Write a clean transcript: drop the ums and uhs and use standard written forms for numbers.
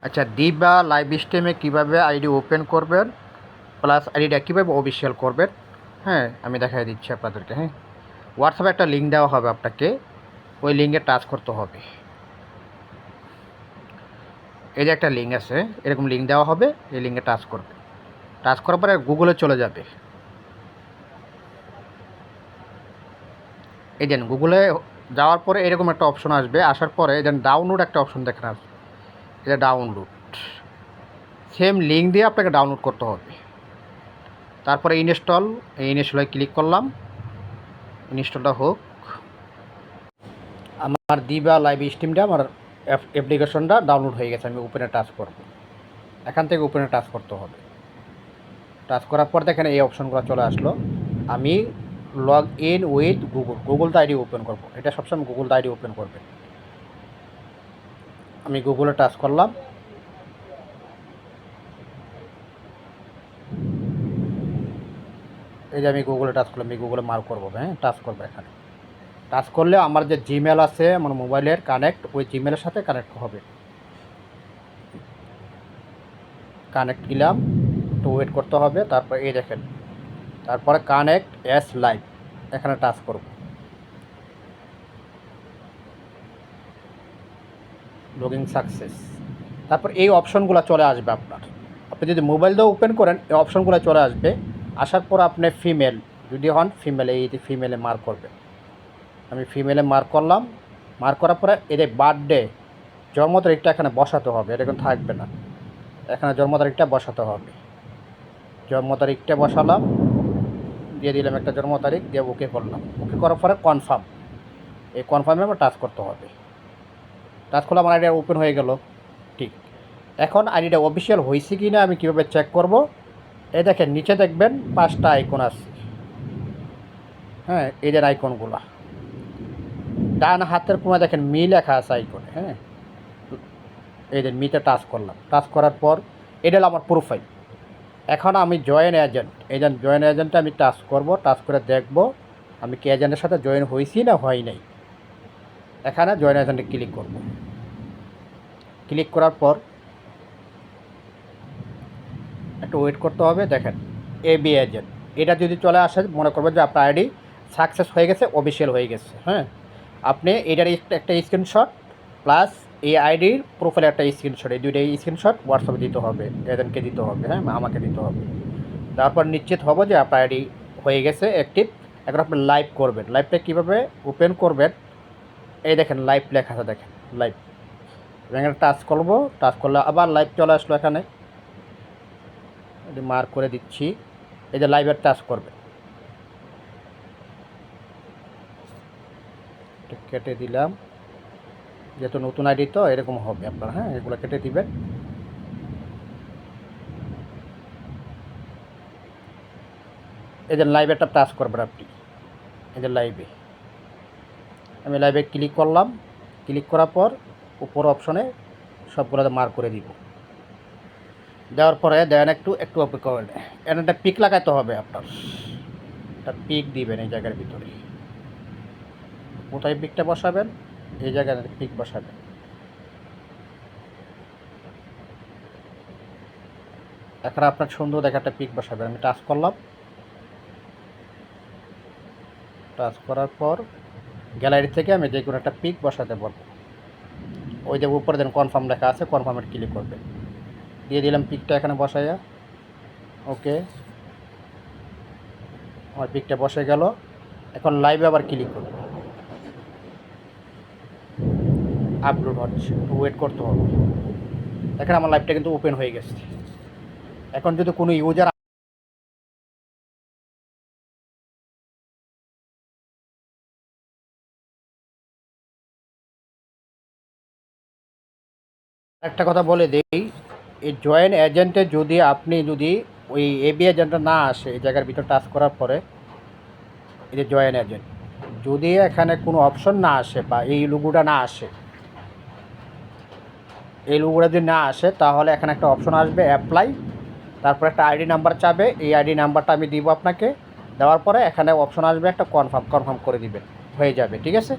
আচ্ছা, দিবা লাইভ স্ট্রিমে কীভাবে আইডি ওপেন করবেন প্লাস আইডিটা কীভাবে অফিসিয়াল করবেন, হ্যাঁ আমি দেখাই দিচ্ছি আপনাদেরকে। হ্যাঁ, হোয়াটসঅ্যাপে একটা লিঙ্ক দেওয়া হবে আপনাকে, ওই লিঙ্কে টাচ করতে হবে। এই যে একটা লিঙ্ক আছে, এরকম লিঙ্ক দেওয়া হবে, এই লিঙ্কে টাচ করবে। টাচ করার পরে গুগলে চলে যাবে। এই দেন গুগলে যাওয়ার পরে এরকম একটা অপশন আসবে, আসার পরে দেন ডাউনলোড একটা অপশন দেখেন আসবে, এটা ডাউনলোড। সেম লিঙ্ক দিয়ে আপনাকে ডাউনলোড করতে হবে। তারপরে ইনস্টলে ক্লিক করলাম, ইনস্টলটা হোক। আমার দিবা লাইভ স্ট্রিমটা আমার অ্যাপ্লিকেশনটা ডাউনলোড হয়ে গেছে। আমি ওপেনে টাচ করব, এখান থেকে ওপেনে টাচ করতে হবে। টাচ করার পর দেখেন এই অপশনগুলো চলে আসলো। আমি log in with Google ID open করব। এটা সবসময় গুগল আইডি ওপেন করবে। আমি গুগলে টাচ করলাম। এই যে আমি গুগলে টাচ করলাম, আমি গুগলে মার্ক করবো। হ্যাঁ, টাচ করবো। এখানে টাচ করলে আমার যে জিমেল আছে আমার মোবাইলের কানেক্ট, ওই জিমেলের সাথে কানেক্ট হবে। কানেক্ট দিলাম, একটু ওয়েট করতে হবে। তারপর এই দেখেন, তারপরে কানেক্ট অ্যাস লাইভ, এখানে টাচ করব। Login success. তারপর এই অপশনগুলো চলে আসবে আপনার। আপনি যদি মোবাইল দিয়ে ওপেন করেন এই অপশনগুলো চলে আসবে। আসার পর আপনি ফিমেল যদি হন, ফিমেল এই ফিমেলে মার্ক করবে। আমি ফিমেলে মার্ক করলাম। মার্ক করার পরে এদের বার্থডে জন্ম তারিখটা এখানে বসাতে হবে, এটা কিন্তু থাকবে না। এখানে জন্ম তারিখটা বসাতে হবে। জন্ম তারিখটা বসালাম, দিয়ে দিলাম একটা জন্ম তারিখ, দিয়ে ওকে করলাম। ওকে করার পরে কনফার্ম, এই কনফার্মে আমার টাচ করতে হবে। টাচ করলে আমার আইডিটা ওপেন হয়ে গেল। ঠিক, এখন আইডিটা অফিসিয়াল হয়েছে কি না আমি কীভাবে চেক করব? এই দেখেন নিচে দেখবেন 5টা আইকন আছে। হ্যাঁ, এদের আইকনগুলো ডান হাতের কোণে দেখেন মি লেখা আছে আইকনে। হ্যাঁ, এদের মিতে টাচ করলাম। টাচ করার পর এটা হলো আমার প্রোফাইল। এখন আমি জয়েন এজেন্ট জয়েন এজেন্টে আমি টাচ করব। টাচ করে দেখব আমি কি এজেন্টের সাথে জয়েন হয়েছি না হয় নাই। এখানে জয়েন এজেন্টে ক্লিক করব। ক্লিক করার পর একটু ওয়েট করতে হবে। দেখেন এবি এজেন্ট, এটা যদি চলে আসে মনে করবেন যে আপনার আইডি সাকসেস হয়ে গেছে, অফিসিয়াল হয়ে গেছে। হ্যাঁ, আপনি এটার একটা স্ক্রিনশট প্লাস এই আইডির প্রোফাইলে একটা স্ক্রিনশট, এই দুইটা স্ক্রিনশট হোয়াটসঅ্যাপে দিতে হবে, এজেন্টকে দিতে হবে। হ্যাঁ, আমাকে দিতে হবে। তারপর নিশ্চিত হব যে আপনার আইডি হয়ে গেছে অ্যাক্টিভ। এখন আপনি লাইভ করবেন। লাইভটা কীভাবে ওপেন করবেন? এই দেখেন লাইভ লেখা আছে, দেখেন লাইভ। এখানে টাচ করবো। টাচ করলে আবার লাইভ চলে আসলো। এখানে মার্ক করে দিচ্ছি, এই যে লাইভের টাচ করবে। কেটে দিলাম, যেহেতু নতুন আইডি তো এরকম হবে আপনার। হ্যাঁ, এগুলো কেটে দিবেন। এই যে লাইভে একটা টাচ করবেন আপনি। এই যে লাইভে আমি লাইভে ক্লিক করলাম। ক্লিক করার পর উপর অপশনে সবগুলোতে মার্ক করে দিব। দেওয়ার পরে দেন একটু অপেক্ষা করবেন। এখানে একটা পিক লাগাইতে হবে আপনার। একটা পিক দিবেন এই জায়গার ভিতরে। কোথায় পিকটা বসাবেন? এই জায়গায় পিক বসাবেন। এখন আপনার সুন্দর দেখে একটা পিক বসাবেন। আমি টাচ করলাম। টাচ করার পর গ্যালারি থেকে আমি যে কোনো একটা পিক বসাতে বলবো। ওই যে উপরে দেন কনফার্ম লেখা আছে, কনফার্মের ক্লিক করবেন। দিয়ে দিলাম পিকটা এখানে বসাইয়া। ওকে, আমার পিকটা বসে গেল। এখন লাইভে আবার ক্লিক করব। আপলোড হচ্ছে, একটু ওয়েট করতে হবে। দেখেন আমার লাইভটা কিন্তু ওপেন হয়ে গেছে। এখন যদি কোনো ইউজার একটা কথা বলে দেই, এই জয়েন এজেন্টে যদি আপনি ওই এবি এজেন্টটা না আসে, এই জায়গার ভিতর টাচ করার পরে এই যে জয়েন এজেন্ট, যদি এখানে কোনো অপশন না আসে বা এই লোগোটা না আসে, এই লোগোটা যদি না আসে তাহলে এখানে একটা অপশন আসবে অ্যাপ্লাই। তারপর একটা আইডি নাম্বার চাবে, এই আইডি নাম্বারটা আমি দিব আপনাকে। দেওয়ার পরে এখানে অপশন আসবে একটা কনফার্ম করে দিবেন, হয়ে যাবে। ঠিক আছে।